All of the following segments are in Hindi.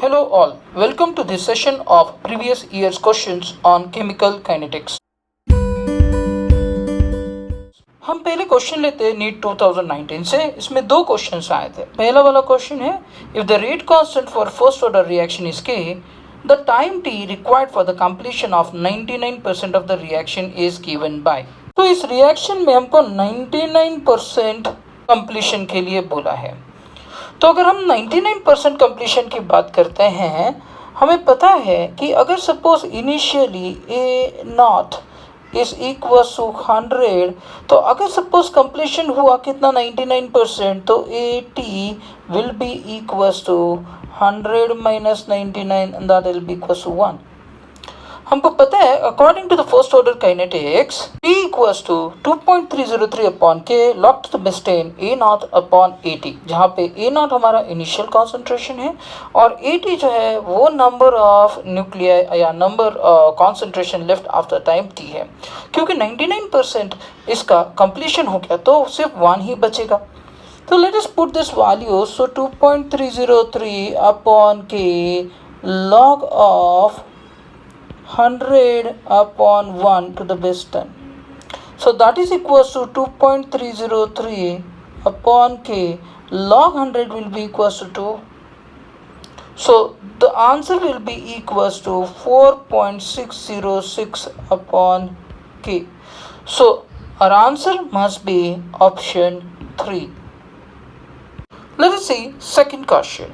Hello all, welcome to this session of previous year's questions on chemical kinetics. हम पहले क्वेश्चन लेते हैं नीट 2019 से. इसमें दो क्वेश्चंस आए थे. पहला वाला क्वेश्चन है if the rate constant for first order reaction is K, the time T required for the completion of 99% of the reaction is given by. तो इस रिएक्शन में हमको 99% कंप्लीशन के लिए बोला है. तो अगर हम 99% कंप्लीशन की बात करते हैं, हमें पता है कि अगर suppose initially A naught is equal to 100, तो अगर सपोज कंप्लीशन हुआ कितना 99%, तो A T will be equal to 100 minus 99 and that will be equal to 1. हमको पता है according to the first order kinetics P equals to 2.303 upon K log to the base ten A naught upon A T, जहाँ पे ए नॉट हमारा इनिशियल कॉन्सेंट्रेशन है और ए टी जो है वो नंबर ऑफ न्यूक्लियाई या number concentration left after time T है. क्योंकि 99% इसका कंप्लीशन हो गया तो सिर्फ 1 ही बचेगा. तो let us put this value. So 2.303 upon K log of 100 upon 1 to the base 10. So that is equals to 2.303 upon k log 100 will be equals to 2. So the answer will be equals to 4.606 upon k. So our answer must be option 3. Let us see second question.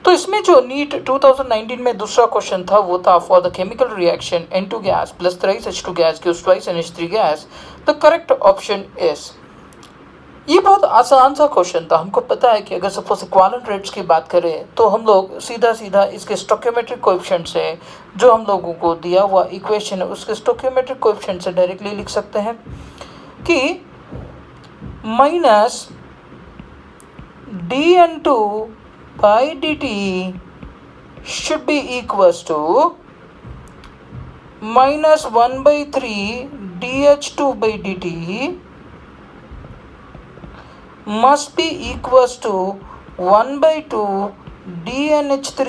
तो इसमें जो नीट 2019 में दूसरा क्वेश्चन था वो था for the chemical reaction N2 gas plus thrice H2 gas gives twice NH3 gas, the correct option is. ये बहुत आसान सा क्वेश्चन था. हमको पता है कि अगर सपोज इक्विवेलेंट रेट्स की बात करें तो हम लोग सीधा सीधा इसके स्टोइकियोमेट्रिक कोएफिशिएंट से जो हम लोगों को दिया हुआ इक्वेशन है उसके स्टोइकियोमेट्रिक कोएफिशिएंट से डायरेक्टली लिख सकते हैं कि minus dN2 by dt should be equals to minus 1 by 3 dH2 by dt must be equals to 1 by 2 dNH3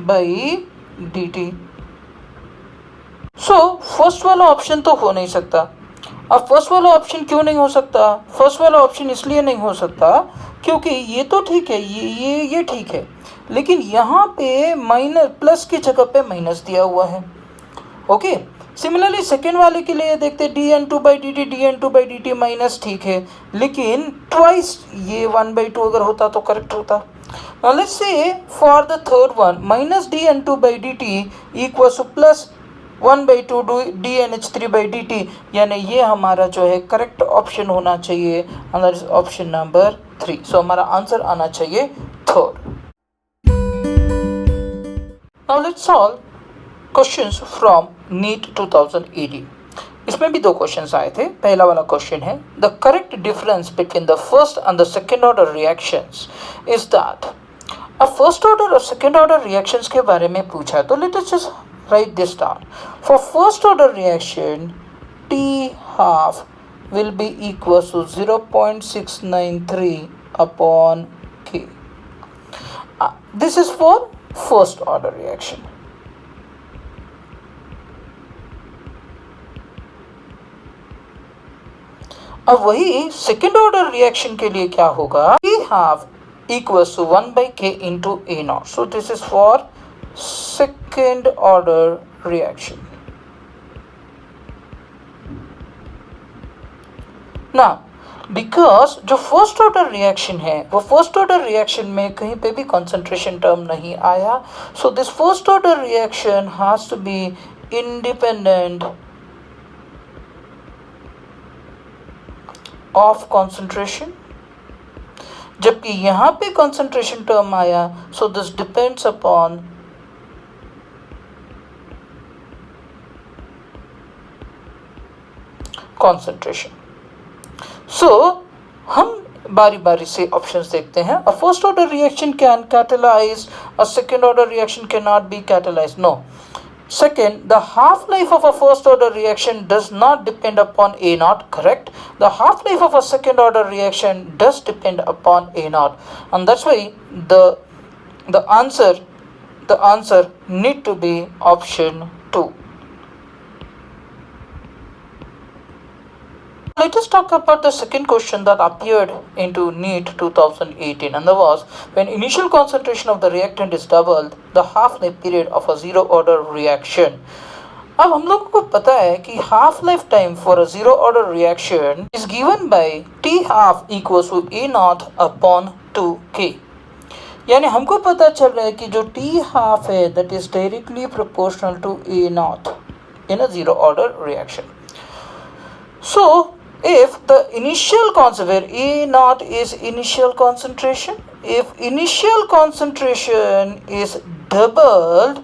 by dt. So first वाला ऑप्शन तो हो नहीं सकता. अब फर्स्ट वाला ऑप्शन क्यों नहीं हो सकता? फर्स्ट वाला ऑप्शन इसलिए नहीं हो सकता क्योंकि ये तो ठीक है, ये ठीक है, लेकिन यहाँ पे माइनस प्लस की जगह पे माइनस दिया हुआ है. ओके, सिमिलरली सेकेंड वाले के लिए देखते dN2 by dt माइनस ठीक है, लेकिन ट्वाइस ये 1/2 अगर होता तो करेक्ट होता. Now let's say for the third one minus dN2 by dt equals to plus 1/2 dNH3 by dt, यानी ये हमारा जो है करेक्ट ऑप्शन होना चाहिए and that is option number 3. So हमारा आंसर आना चाहिए third. Now let's solve questions from NEET 2018. इसमें भी दो क्वेश्चंस आए थे. पहला वाला क्वेश्चन है the correct difference between the first and the second order reactions is that. अब फर्स्ट ऑर्डर और सेकंड ऑर्डर रिएक्शंस के बारे में पूछा है तो let us just write this down. For first order reaction, T half will be equal to 0.693 upon K. This is for first order reaction. अब वही सेकेंड ऑर्डर रिएक्शन के लिए क्या होगा? T half equals to 1 by K into A naught. So this is for second order reaction. Now because जो फर्स्ट ऑर्डर रिएक्शन है वो फर्स्ट ऑर्डर रिएक्शन में कहीं पे भी कंसंट्रेशन टर्म नहीं आया, so this first order reaction has to be independent of concentration. जबकि यहाँ पे कंसंट्रेशन टर्म आया, so this depends upon concentration. So हम बारी बारी से ऑप्शंस देखते हैं. A first order reaction can catalyze, a second order reaction cannot be catalyzed. No. Second, the half-life of a first order reaction does not depend upon A naught, correct? The half-life of a second order reaction does depend upon A naught, and that's why the answer The answer need to be option 2. Let us talk about the second question that appeared into NEET 2018, and that was when initial concentration of the reactant is doubled, the half-life period of a zero order reaction. अब हम लोगों को पता है कि half life time for a zero order reaction is given by t half equals to A naught upon 2k. यानी हमको पता चल रहा है कि जो टी हाफ है that is directly proportional to A naught in a zero order reaction. So if the initial concentration, where A naught is initial concentration, if initial concentration is doubled,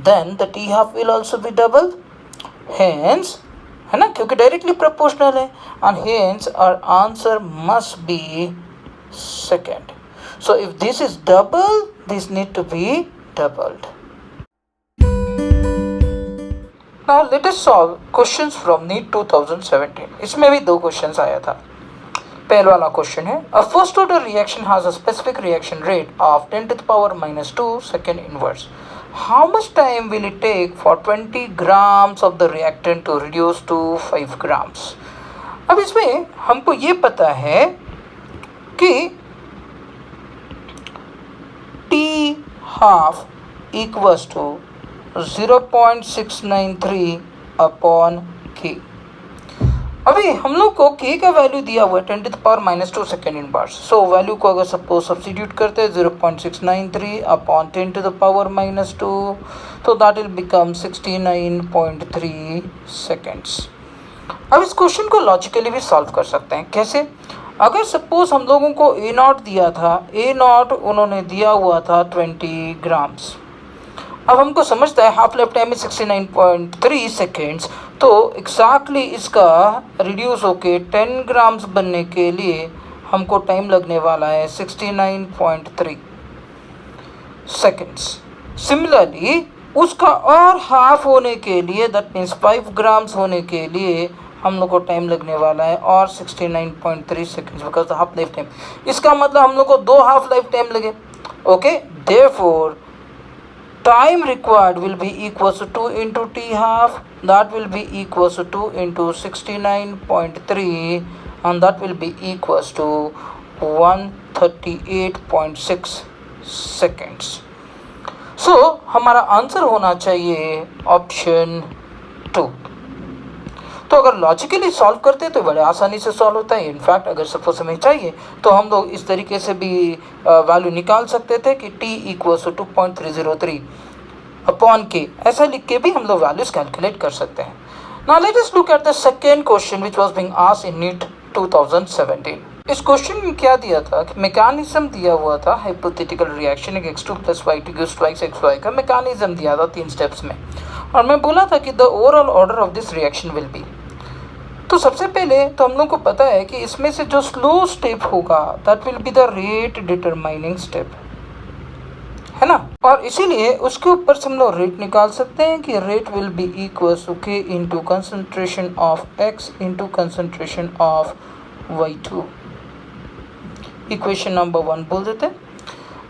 then the T half will also be doubled. Hence, है ना, क्योंकि डायरेक्टली प्रोपोर्शनल है, and hence our answer must be second. So if this is double, this need to be doubled. Now let us solve questions from NEET 2017. इसमें भी 2 क्वेश्चंस आया था. पहला वाला क्वेश्चन है a first order reaction has a specific reaction rate of 10 to the power minus 2 second inverse. How much time will it take for 20 grams of the reactant to reduce to 5 grams? अब इसमें हमको ये पता है कि T half equals to 0.693 upon k. अभी हम लोग को k का वैल्यू दिया हुआ है 10 to the power minus 2 second inverse. So value को अगर सपोज सब्स्टिट्यूट करते हैं 0.693 upon 10 to the power minus 2, तो दैट विल बिकम 69.3 सेकेंड्स. अब इस क्वेश्चन को लॉजिकली भी सॉल्व कर सकते हैं. कैसे? अगर सपोज हम लोगों को ए नॉट दिया था, ए नॉट उन्होंने दिया हुआ था 20 ग्राम्स. अब हमको समझता है हाफ लाइफ टाइम में 69.3 सेकेंड्स, तो एग्जैक्टली इसका रिड्यूस होके 10 ग्राम्स बनने के लिए हमको टाइम लगने वाला है 69.3 सेकेंड्स. सिमिलरली उसका और हाफ होने के लिए दैट मीन्स 5 ग्राम्स होने के लिए हम लोग को टाइम लगने वाला है और 69.3 seconds because half life time. इसका मतलब हम लोग को 2 हाफ लाइफ टाइम लगे. Okay, therefore time required will be equals to 2 into t half, that will be equals to 2 into 69.3, and that will be equals to 138.6 seconds. So हमारा आंसर होना चाहिए ऑप्शन 2. तो अगर लॉजिकली सॉल्व करते तो बड़े आसानी से सॉल्व होता है. इनफैक्ट अगर सपोज हमें चाहिए तो हम लोग इस तरीके से भी वैल्यू निकाल सकते थे कि t equals to 2.303 upon k. ऐसा लिख के भी हम लोग वैल्यूज कैलकुलेट कर सकते हैं. Now let us look at the second question which was being asked in NEET 2017. इस क्वेश्चन में क्या दिया था कि मैकेनिज्म दिया हुआ था hypothetical reaction x2 + y2 gives twice xy का मैकेनिज्म दिया था 3 स्टेप्स में, और मैं बोला था कि the overall order of this reaction will be. तो सबसे पहले तो हम लोग को पता है कि इसमें से जो स्लो स्टेप होगा that will be the rate determining step, है ना. और इसीलिए उसके ऊपर से हम लोग रेट निकाल सकते हैं कि rate will be equals to k into concentration of x into concentration of y2. Equation number 1 बोल देते हैं.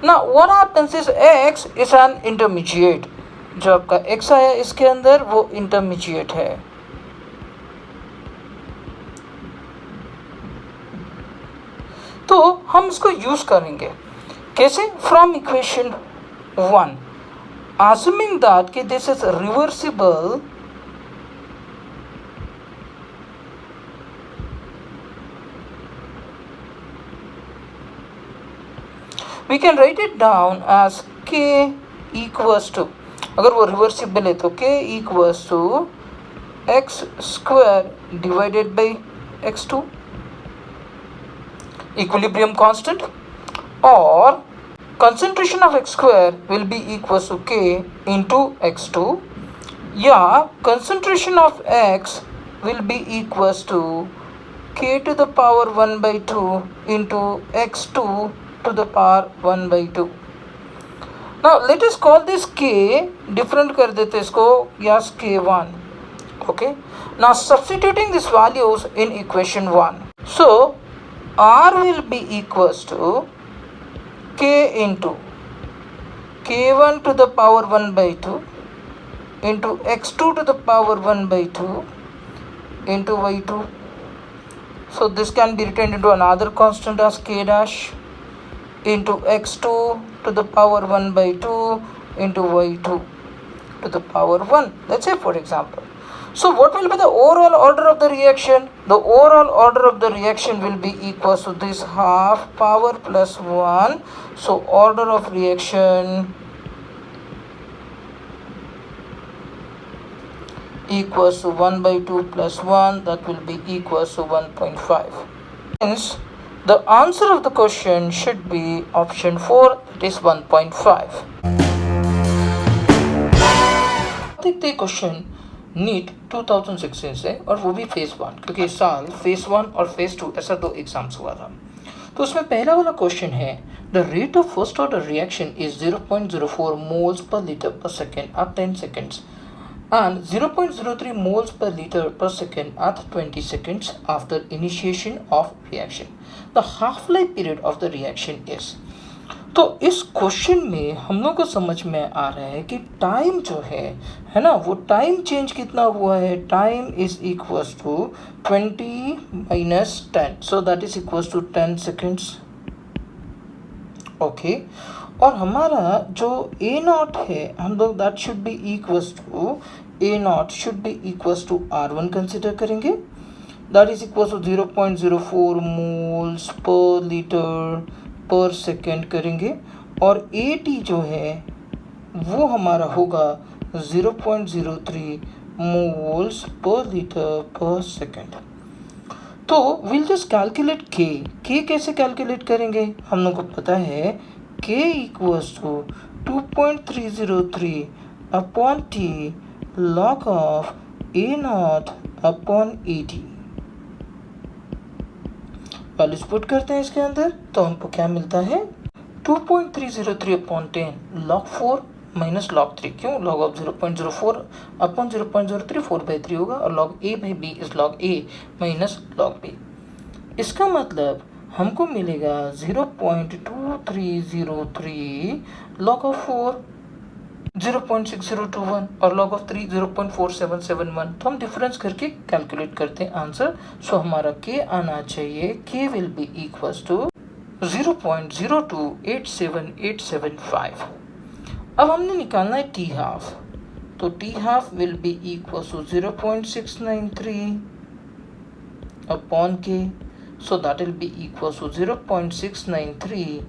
Now what happens is x is an intermediate. जो आपका x आया इसके अंदर वो इंटरमीडिएट है. तो हम इसको यूज करेंगे कैसे? फ्रॉम इक्वेशन 1, assuming that कि this is reversible, we can write it down as k equals to, अगर वो रिवर्सिबल है तो k equals to x square divided by x2, equilibrium constant, or concentration of x square will be equals to k into x2, या concentration of x will be equals to k to the power 1 by 2 into x2 to the power 1 by 2. Now let us call this k, different कर देते इसको, yes k1. Okay, now substituting these values in equation 1, so r will be equals to k into K1 to the power 1 by 2 into X2 to the power 1 by 2 into Y2. So this can be written into another constant as K dash into X2 to the power 1 by 2 into Y2 to the power 1. Let's say, for example. So what will be the overall order of the reaction? The overall order of the reaction will be equal to this half power plus 1. So order of reaction equals to 1 by 2 plus 1, that will be equals to 1.5. Hence, the answer of the question should be option 4, that is 1.5. देखते हैं क्वेश्चन नीट 2016 से, और वो भी फेज़ 1, क्योंकि इस साल फेज़ 1 और फेज़ 2 ऐसा 2 एग्जाम्स हुआ था। तो उसमें पहला वाला क्वेश्चन है, the rate of first order reaction is 0.04 moles per litre per second at 10 seconds and 0.03 moles per liter per second at 20 seconds after initiation of reaction. The half-life period of the reaction is. तो इस क्वेश्चन में हम लोग को समझ में आ रहा है कि टाइम जो है ना, वो टाइम चेंज कितना हुआ है। Time is equals to 20 minus 10, so that is equals to 10 seconds। Okay, और हमारा जो ए नॉट है, हम लोग that should be equals to A naught should be equals to R1 consider करेंगे, that is equals to 0.04 moles per litre per second करेंगे, और ए टी जो है वो हमारा होगा 0.03 moles per litre per second. तो विल जस्ट कैलकुलेट के कैसे कैलकुलेट करेंगे, हम लोग को पता है k equals to 2.303 upon t log of a naught upon A t. Values put करते हैं इसके अंदर, तो हमको क्या मिलता है 2.303 अपॉन 10 लॉग 4 माइनस लॉग 3। क्यों, लॉग ऑफ 0.04 अपॉन 0.03 4/3 होगा, और log a by b is log a minus log b. इसका मतलब हमको मिलेगा 0.2303 लॉग ऑफ 4 0.6021 और log ऑफ 3 0.4771। तो हम डिफरेंस करके कैलकुलेट करते हैं आंसर। सो हमारा के आना चाहिए, के विल बी इक्वल्स टू 0.0287875। अब हमने निकालना है टी हाफ, तो T half will be equals to 0.693 upon K, so that will be equals to 0.693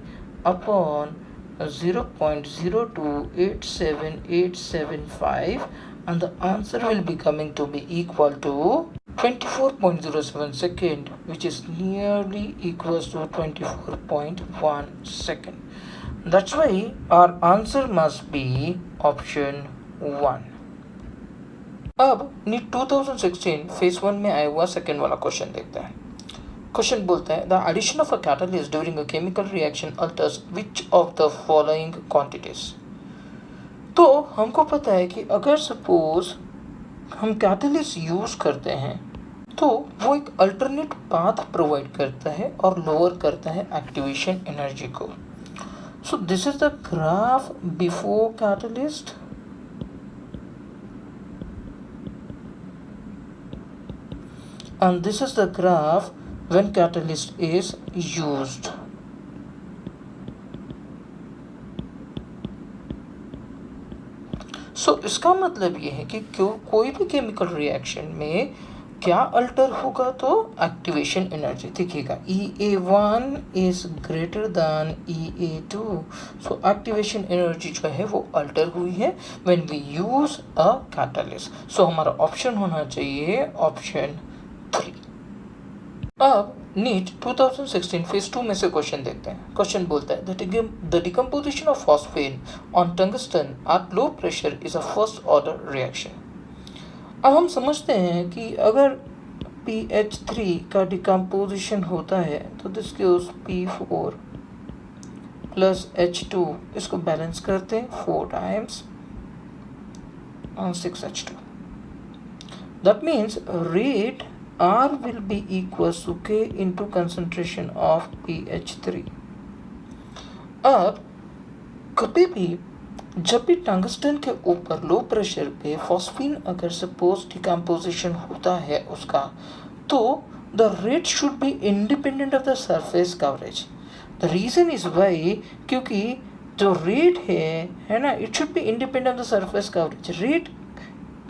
upon 0.0287875, and the answer will be coming to be equal to 24.07 second, which is nearly equals to 24.1 second. That's why our answer must be option 1. अब नीट 2016 फेज 1 में आया हुआ सेकेंड वाला क्वेश्चन देखते हैं। क्वेश्चन बोलता है, the addition of a catalyst during a chemical reaction alters which of the following quantities. तो हमको पता है कि अगर सपोज हम कैटलिस्ट यूज करते हैं तो वो एक अल्टरनेट पाथ प्रोवाइड करता है और लोअर करता है एक्टिवेशन एनर्जी को। So this is the graph before catalyst, and this is the graph when catalyst is used. So इसका मतलब ये है कि कोई भी केमिकल रिएक्शन में क्या अल्टर होगा, तो एक्टिवेशन एनर्जी दिखेगा। EA1 is greater than EA2, so activation energy जो है वो अल्टर हुई है when we use a catalyst. So हमारा ऑप्शन होना चाहिए ऑप्शन 3। अब नीट 2016 फेज 2 में से क्वेश्चन देखते हैं। क्वेश्चन बोलता है, the decomposition of phosphine on tungsten at low pressure is a first order reaction. अब हम समझते हैं कि अगर PH3 का डिकम्पोजिशन होता है तो this gives P4 plus H2, इसको बैलेंस करते हैं 4 times 6H2। That means rate R will be equals to K into concentration of PH3। अब कभी भी जब भी टंगस्टन के ऊपर लो प्रेशर पे फॉस्फीन अगर सपोज डिकम्पोजिशन होता है उसका, तो the rate should be independent of the surface coverage. The reason is why, क्योंकि जो रेट है ना, it should be independent of the surface coverage. Rate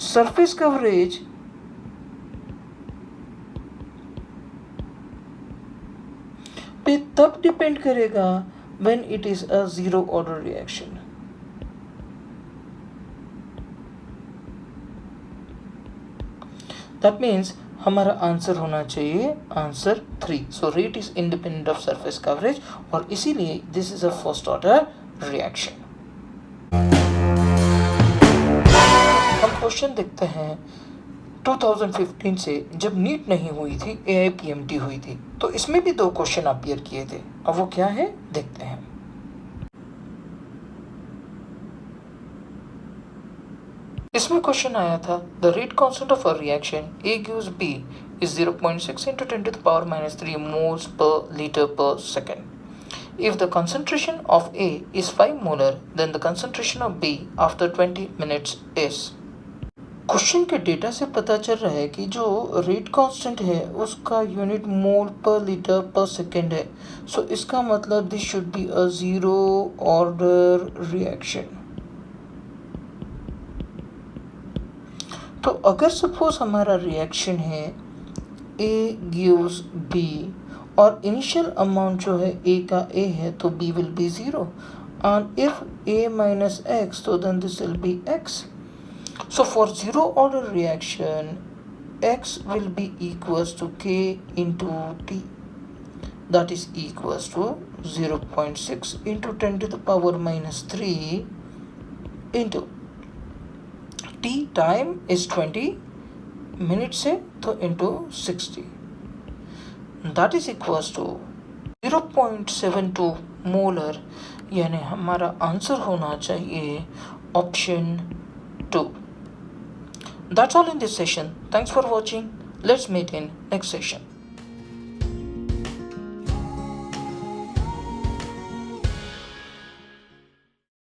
surface coverage पे तब डिपेंड करेगा when it is a zero order reaction. That means हमारा आंसर होना चाहिए answer 3। So rate is independent of surface coverage, और इसीलिए this is a first order reaction. हम क्वेश्चन देखते हैं 2015 से, जब नीट नहीं हुई थी, AIPMT हुई थी, तो इसमें भी 2 क्वेश्चन अपीयर किए थे। अब वो क्या है देखते हैं। इसमें क्वेश्चन आया था the rate constant of a reaction A gives B is 0.6 into 10 to the power minus 3 moles per liter per second. If the concentration of A is 5 molar, then the concentration of B after 20 minutes is। Question के डेटा से पता चल रहा है कि जो रेट कांस्टेंट है उसका यूनिट मोल पर लीटर पर सेकेंड है। सो इसका मतलब this should be a zero order reaction. तो अगर सपोज हमारा रिएक्शन है A gives B और इनिशियल अमाउंट जो है A का A है, तो B will be 0, and if A minus X, so then this will be X. So for zero order reaction, X will be equals to K into T, that is equals to 0.6 into 10 to the power minus 3 into T time is 20 minutes है, तो into 60, that is equals to 0.72 molar. यानी हमारा आंसर होना चाहिए option 2। That's all in this session. Thanks for watching. Let's meet in next session.